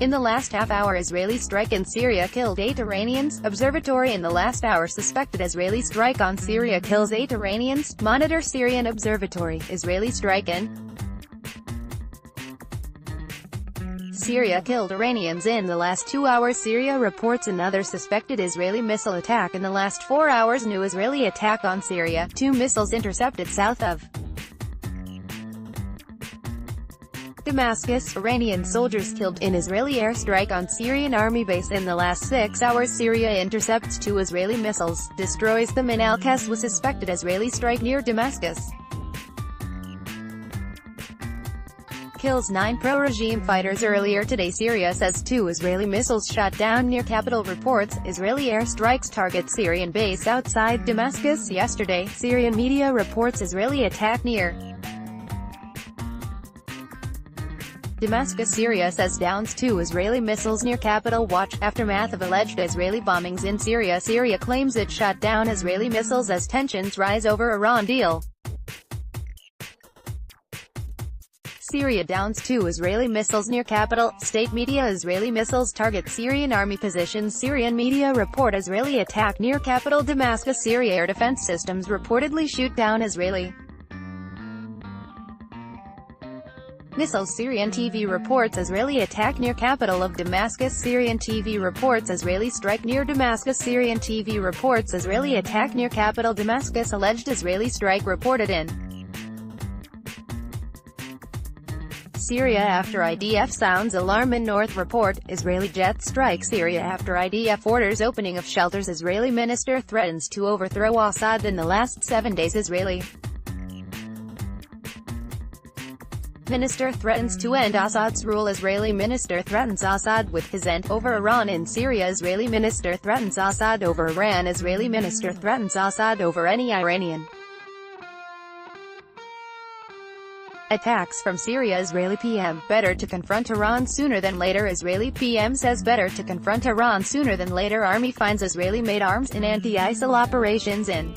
In the last half-hour, Israeli strike in Syria killed 8 Iranians. Observatory in the last hour, suspected Israeli strike on Syria kills 8 Iranians. Monitor Syrian Observatory, Israeli strike in Syria killed Iranians in the last 2 hours. Syria reports another suspected Israeli missile attack in the last 4 hours. New Israeli attack on Syria, 2 missiles intercepted south of Damascus. Iranian soldiers killed in Israeli airstrike on Syrian army base in the last 6 hours. Syria intercepts 2 Israeli missiles, destroys them in Al-Qaswa. Suspected Israeli strike near Damascus kills 9 pro-regime fighters. Earlier today, Syria says 2 Israeli missiles shot down near capital. Reports Israeli airstrikes target Syrian base outside Damascus. Yesterday, Syrian media reports Israeli attack near Damascus. Syria says downs 2 Israeli missiles near capital. Watch aftermath of alleged Israeli bombings in Syria. Syria claims it shot down Israeli missiles as tensions rise over Iran deal. Syria downs 2 Israeli missiles near capital. State media Israeli missiles target Syrian army positions. Syrian media report Israeli attack near capital Damascus. Syria air defense systems reportedly shoot down Israeli missiles. Syrian TV reports Israeli attack near capital of Damascus. Syrian TV reports Israeli strike near Damascus. Syrian TV reports Israeli attack near capital Damascus. Alleged Israeli strike reported in Syria after IDF sounds alarm in North. Report Israeli jet strike Syria after IDF orders opening of shelters. Israeli minister threatens to overthrow Assad in the last 7 days. Israeli minister threatens to end Assad's rule. Israeli minister threatens Assad with his end over Iran in Syria. Israeli minister threatens Assad over Iran. Israeli minister threatens Assad over any Iranian attacks from Syria. Israeli PM, better to confront Iran sooner than later. Israeli PM says better to confront Iran sooner than later. Army finds Israeli-made arms in anti-ISIL operations in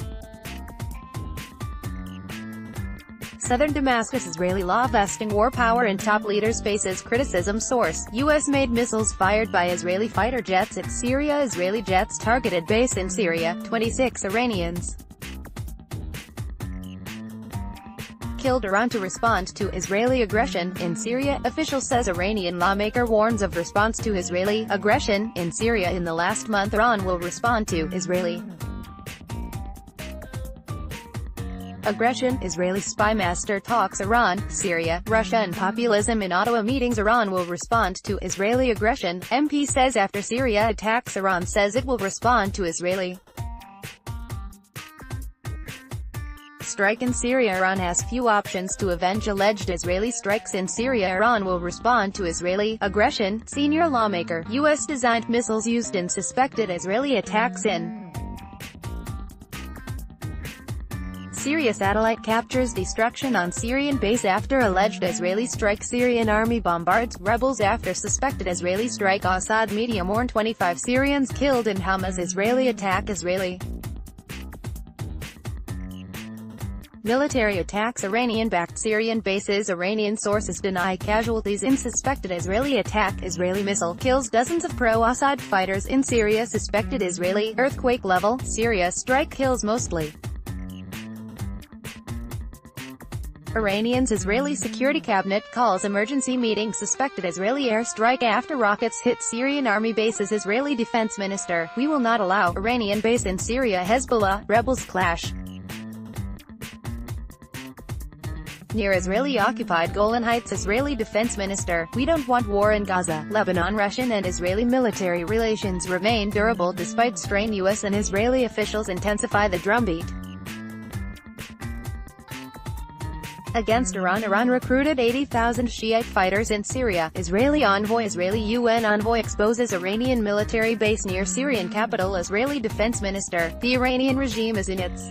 southern Damascus. Israeli law vesting war power in top leaders faces criticism. Source: U.S.-made missiles fired by Israeli fighter jets at Syria. Israeli jets targeted base in Syria. 26 Iranians killed. Iran to respond to Israeli aggression in Syria. Official says Iranian lawmaker warns of response to Israeli aggression in Syria. In the last month, Iran will respond to Israeli aggression. Israeli spy master talks Iran, Syria, Russia and populism in Ottawa meetings. Iran will respond to Israeli aggression, MP says after Syria attacks. Iran says it will respond to Israeli strike in Syria. Iran has few options to avenge alleged Israeli strikes in Syria. Iran will respond to Israeli aggression. Senior lawmaker, U.S.-designed missiles used in suspected Israeli attacks in Syria. Satellite captures destruction on Syrian base after alleged Israeli strike. Syrian army bombards rebels after suspected Israeli strike. Assad media mourn 25 Syrians killed in Hamas Israeli attack. Israeli military attacks Iranian-backed Syrian bases. Iranian sources deny casualties in suspected Israeli attack. Israeli missile kills dozens of pro-Assad fighters in Syria. Suspected Israeli earthquake level. Syria strike kills mostly Iranians. Israeli Security Cabinet calls emergency meeting. Suspected Israeli airstrike after rockets hit Syrian army bases. Israeli defense minister: we will not allow Iranian base in Syria. Hezbollah rebels clash near Israeli-occupied Golan Heights. Israeli defense minister: we don't want war in Gaza. Lebanon. Russian and Israeli military relations remain durable despite strain. U.S. and Israeli officials intensify the drumbeat against Iran. Iran recruited 80,000 Shiite fighters in Syria. Israeli UN envoy exposes Iranian military base near Syrian capital. Israeli defense minister: the Iranian regime is in its